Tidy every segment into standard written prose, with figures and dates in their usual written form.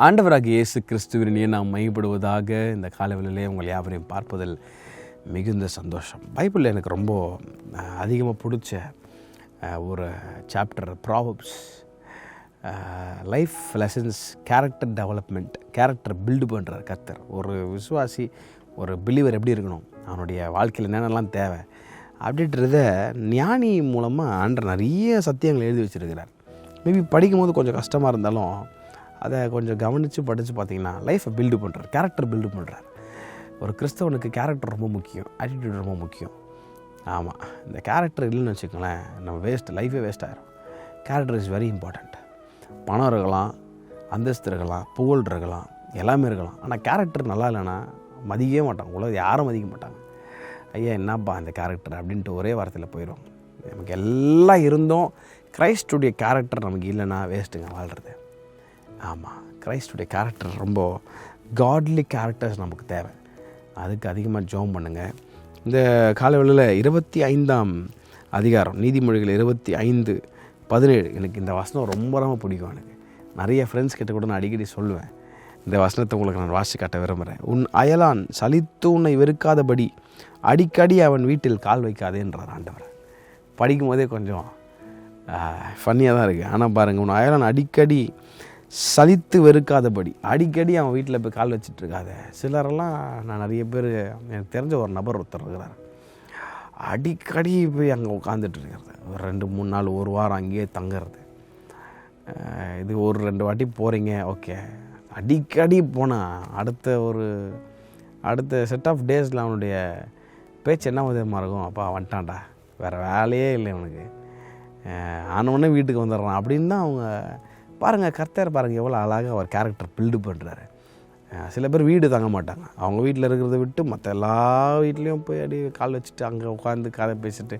ஆண்டவராகிய இயேசு கிறிஸ்துவினையே நாம் மையப்படுவதாக இந்த காலவெளியிலே உங்கள் யாவரையும் பார்ப்பதில் மிகுந்த சந்தோஷம். பைபிளில் எனக்கு ரொம்ப அதிகமாக பிடிச்ச ஒரு chapter proverbs. Life lessons, character development, character build பண்ணுற கர்த்தர். ஒரு விசுவாசி, ஒரு பிலீவர் எப்படி இருக்கணும், அவனுடைய வாழ்க்கையில் என்னென்னலாம் தேவை அப்படின்றத ஞானி மூலமாக ஆண்டவர் நிறைய சத்தியங்கள் எழுதி வச்சுருக்கிறார். மேபி படிக்கும்போது கொஞ்சம் கஷ்டமாக இருந்தாலும் அதை கொஞ்சம் கவனித்து படித்து பார்த்திங்கன்னா லைஃப்பை பில்டு பண்ணுறார், கேரக்டர் பில்டு பண்ணுறார். ஒரு கிறிஸ்தவனுக்கு கேரக்டர் ரொம்ப முக்கியம், ஆட்டிடியூட் ரொம்ப முக்கியம். ஆமாம், இந்த கேரக்டர் இல்லைன்னு வச்சுக்கோங்களேன், நம்ம லைஃபே வேஸ்ட் ஆகிரும். Character is very important. பணம் இருக்கலாம், அந்தஸ்து இருக்கலாம், புகழ் இருக்கலாம், எல்லாமே இருக்கலாம். ஆனால் கேரக்டர் நல்லா இல்லைன்னா மதிக்கவே மாட்டாங்க, உலகம் யாரும் மதிக்க மாட்டாங்க. ஐயா என்னப்பா அந்த கேரக்டர் அப்படின்ட்டு ஒரே வாரத்தில் போயிடும். நமக்கு எல்லாம் இருந்தோம், கிரைஸ்டுடைய கேரக்டர் நமக்கு இல்லைன்னா வேஸ்ட்டுங்க வாழ்கிறது. ஆமாம், கிரைஸ்டுடைய கேரக்டர் ரொம்ப காட்லி கேரக்டர்ஸ் நமக்கு தேவை. அதுக்கு அதிகமாக ஜெபம் பண்ணுங்கள். இந்த காலவெளியில் 25ஆம் அதிகாரம், நீதிமொழிகள் 25:17, எனக்கு இந்த வசனம் ரொம்ப ரொம்ப பிடிக்கும். எனக்கு நிறைய ஃப்ரெண்ட்ஸ் கிட்ட கூட நான் அடிக்கடி சொல்லுவேன். இந்த வசனத்தை உங்களுக்கு நான் வாசி காட்ட விரும்புகிறேன். உன் அயலான் சலித்து உன்னை வெறுக்காதபடி அடிக்கடி அவன் வீட்டில் கால் வைக்காதேன்றார் ஆண்டவர். படிக்கும் போதே கொஞ்சம் ஃபன்னியாக தான் இருக்குது. ஆனால் பாருங்கள், உன் அயலான் அடிக்கடி சலித்து வெறுக்காதபடி, அடிக்கடி அவன் வீட்டில் போய் கால் வச்சிட்ருக்காத. சிலரெல்லாம், நான் நிறைய பேர், எனக்கு தெரிஞ்ச ஒரு நபர் ஒருத்தர் இருக்கிறார், அடிக்கடி போய் அங்கே உட்காந்துட்டு இருக்கிறது. ஒரு 2-3 நாள், ஒரு வாரம் அங்கேயே தங்குறது. இது ஒரு 2 வாட்டி போகிறீங்க, ஓகே. அடிக்கடி போனால் அடுத்த செட் ஆஃப் டேஸில் அவனுடைய பேச்சு என்ன விதமாக இருக்கும், அப்பா வந்துட்டான்டா, வேறு வேலையே இல்லை அவனுக்கு, ஆனவுடனே வீட்டுக்கு வந்துடுறான் அப்படின்னு தான் அவங்க. பாருங்கள், கர்த்தர் பாருங்கள் எவ்வளோ அழகாக அவர் கேரக்டர் பில்டு பண்ணுறாரு. சில பேர் வீடு தங்க மாட்டாங்க, அவங்க வீட்டில் இருக்கிறத விட்டு மற்ற எல்லா வீட்லேயும் போய் அடி கால் வச்சுட்டு அங்கே உட்காந்து கதை பேசிட்டு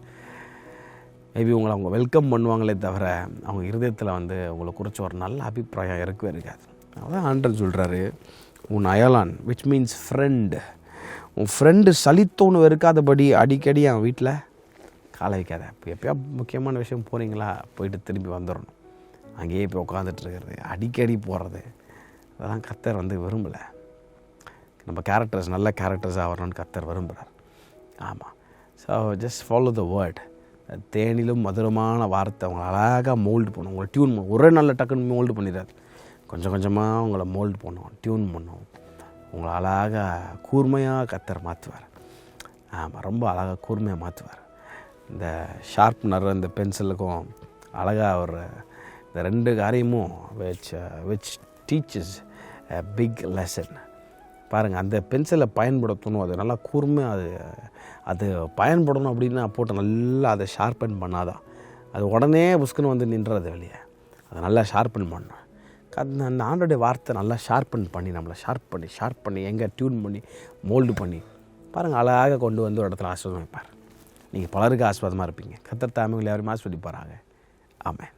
மேபி உங்களை அவங்க வெல்கம் பண்ணுவாங்களே தவிர அவங்க இருதயத்தில் உங்களை குறித்து ஒரு நல்ல அபிப்பிராயம் இருக்கவே இருக்காது. அதான் ஆண்டவர் சொல்கிறாரு, உன் அயலான் விச் மீன்ஸ் ஃப்ரெண்டு, உன் ஃப்ரெண்டு சலித்தோன்னு வெறுக்காதபடி அடிக்கடி அவன் வீட்டில் காலை வைக்காத. இப்போ எப்போயா முக்கியமான விஷயம் போகிறீங்களா, போயிட்டு திரும்பி வந்துடணும். அங்கேயே போய் உட்காந்துட்ருக்கிறது, அடிக்கடி போகிறது, அதெல்லாம் கர்த்தர் விரும்பலை. நம்ம கேரக்டர்ஸ் நல்ல கேரக்டர்ஸாக வரணும்னு கர்த்தர் விரும்புகிறார். ஆமாம், so just follow the word. தேனிலும் மதுரமான வார்த்தை அவங்களை அழகாக மோல்டு பண்ணும், உங்களை டியூன் பண்ணும். ஒரே நல்ல டக்குன்னு மோல்டு பண்ணிடாது, கொஞ்சம் கொஞ்சமாக உங்களை மோல்டு பண்ணும், டியூன் பண்ணும். உங்களை அழகாக கூர்மையாக கர்த்தர் மாற்றுவார். ஆமாம், ரொம்ப அழகாக கூர்மையாக மாற்றுவார். இந்த ஷார்ப்னர், இந்த பென்சிலுக்கும் அழகாக ஒரு இந்த 2 காரியமும் which teaches a big lesson. பாருங்கள், அந்த பென்சிலை பயன்படுத்தணும், அது நல்லா கூர்மையாக அது பயன்படணும் அப்படின்னா போட்டு நல்லா அதை ஷார்பன் பண்ணாதான் அது உடனே புஸ்குன்னு நின்றது வெளியே. அதை நல்லா ஷார்பன் பண்ணணும். அந்த ஆண்டோடைய வார்த்தை நல்லா ஷார்பன் பண்ணி, நம்மளை ஷார்ப் பண்ணி எங்கே டியூன் பண்ணி மோல்டு பண்ணி பாருங்கள், அழகாக கொண்டு ஒரு இடத்துல ஆஸ்வாதம் வைப்பார். நீங்கள் பலருக்கு ஆஸ்வாதமாக இருப்பீங்க. கர்த்தர் தாமே உங்களை யாரையும் ஆஸ்வதிப்பாராங்க. ஆமென்.